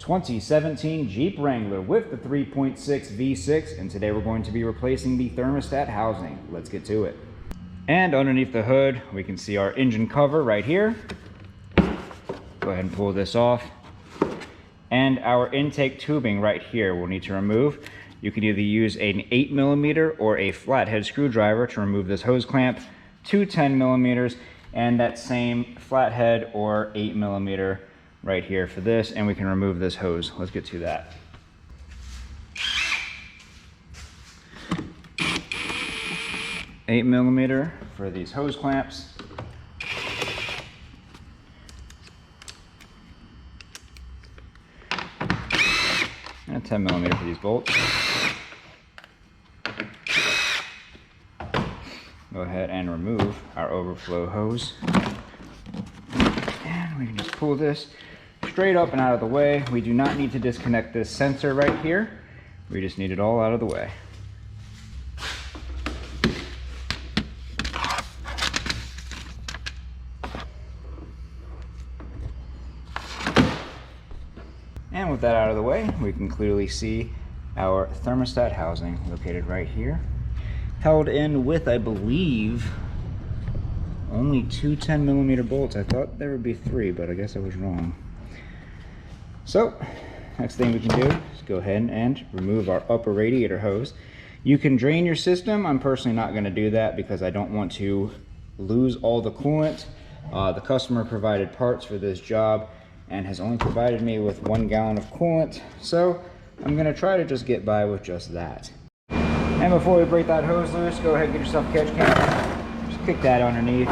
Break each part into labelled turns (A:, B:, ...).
A: 2017 Jeep Wrangler with the 3.6 V6, and today we're going to be replacing the thermostat housing. Let's get to it. And underneath the hood, we can see our engine cover right here. Go ahead and pull this off. And our intake tubing right here we'll need to remove. You can either use an 8mm or a flathead screwdriver to remove this hose clamp to 10mm, and that same flathead or 8mm right here for this, and we can remove this hose. Let's get to that. Eight millimeter for these hose clamps. And 10mm for these bolts. Go ahead and remove our overflow hose. And we can just pull this straight up and out of the way. We do not need to disconnect this sensor right here. We just need it all out of the way. And with that out of the way, we can clearly see our thermostat housing located right here. Held in with, I believe, only two 10mm bolts. I thought there would be three, but I guess I was wrong. So, next thing we can do is go ahead and remove our upper radiator hose. You can drain your system. I'm personally not going to do that because I don't want to lose all the coolant. The customer provided parts for this job and has only provided me with 1 gallon of coolant, so I'm going to try to just get by with just that. And before we break that hose loose, go ahead and get yourself a catch can. Just kick that underneath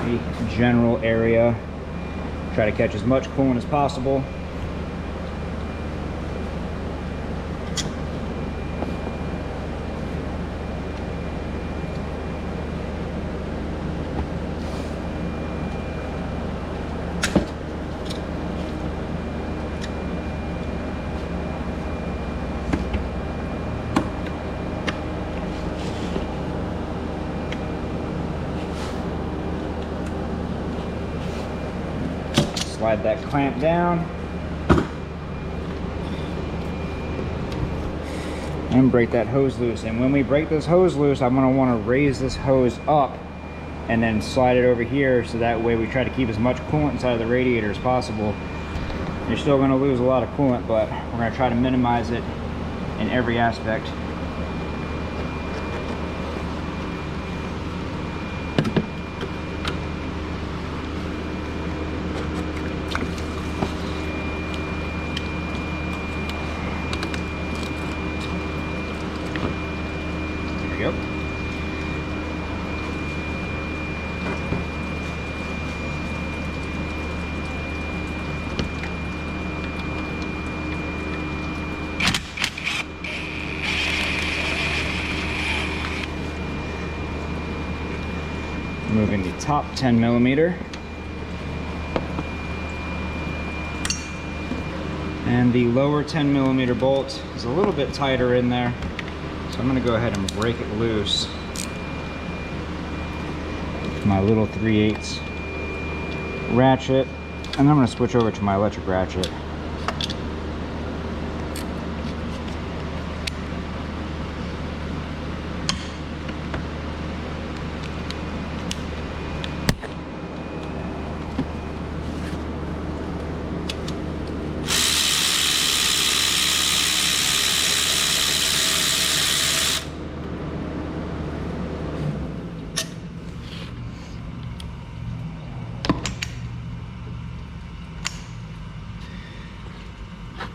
A: the general area. Try to catch as much coolant as possible. Slide that clamp down and break that hose loose. And when we break this hose loose, I'm going to want to raise this hose up and then slide it over here, so that way we try to keep as much coolant inside of the radiator as possible. You're still going to lose a lot of coolant, but we're going to try to minimize it in every aspect. Yep. Removing the top 10mm. And the lower 10mm bolt is a little bit tighter in there. So I'm going to go ahead and break it loose with my little 3/8 ratchet, and then I'm going to switch over to my electric ratchet.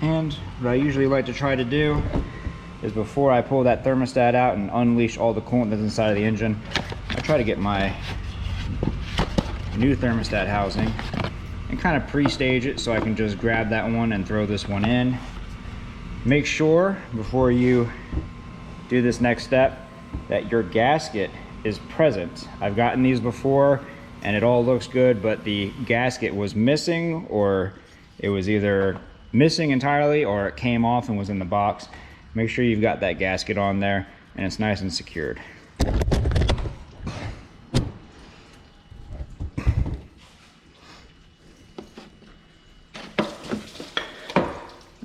A: And what I usually like to try to do is, before I pull that thermostat out and unleash all the coolant that's inside of the engine, I try to get my new thermostat housing and kind of pre-stage it so I can just grab that one and throw this one in. Make sure before you do this next step that your gasket is present. I've gotten these before and it all looks good, but the gasket was missing, or it was either missing entirely or it came off and was in the box. Make sure you've got that gasket on there and it's nice and secured.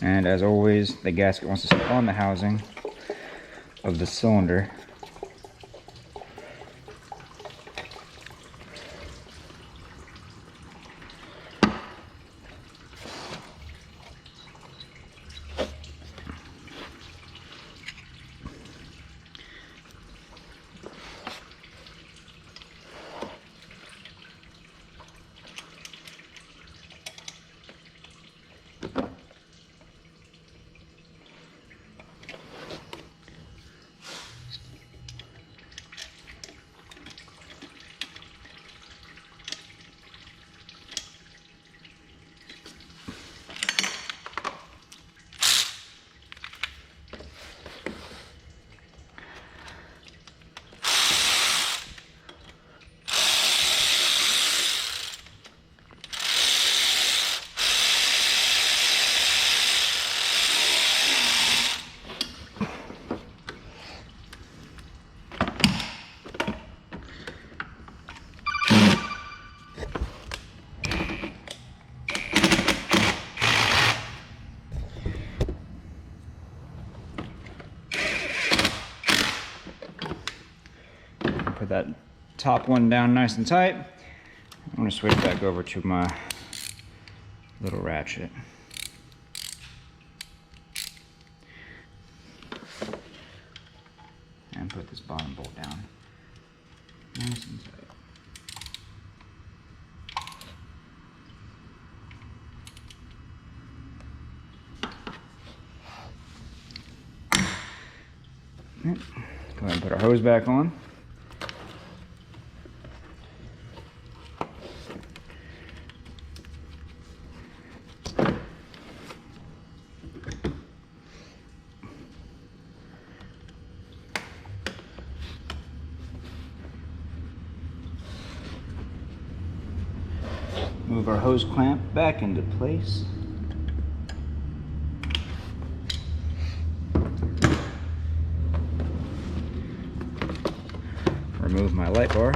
A: And as always, the gasket wants to sit on the housing of the cylinder. Put that top one down nice and tight. I'm going to switch back over to my little ratchet. And put this bottom bolt down nice and tight. Go ahead and put our hose back on. Move our hose clamp back into place. Remove my light bar.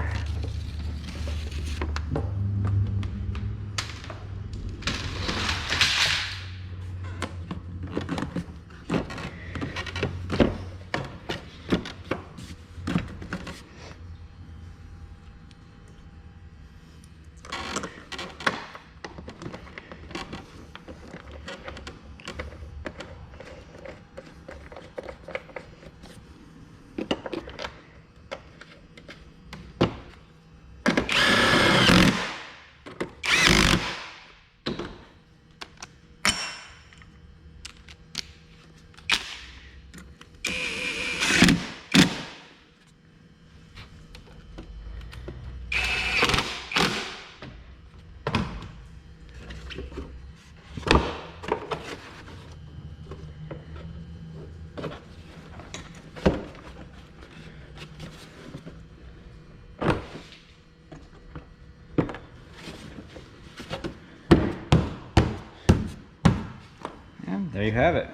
A: There you have it.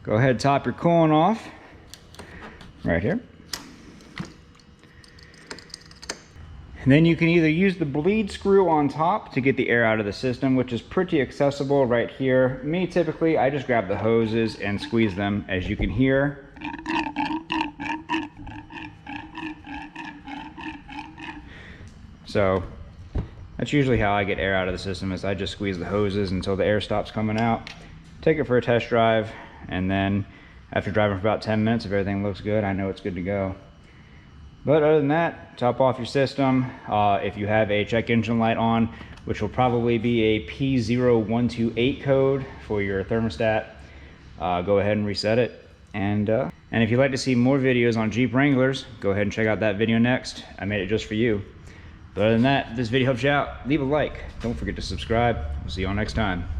A: Go ahead and top your coolant off right here. And then you can either use the bleed screw on top to get the air out of the system, which is pretty accessible right here. Me, typically, I just grab the hoses and squeeze them. As you can hear, so that's usually how I get air out of the system, is I just squeeze the hoses until the air stops coming out. Take it for a test drive, and then after driving for about 10 minutes, if everything looks good, I know it's good to go. But other than that, top off your system. If you have a check engine light on, which will probably be a P0128 code for your thermostat, go ahead and reset it. And if you'd like to see more videos on Jeep Wranglers, go ahead and check out that video next. I made it just for you. But other than that, if this video helps you out, leave a like. Don't forget to subscribe. We'll see you all next time.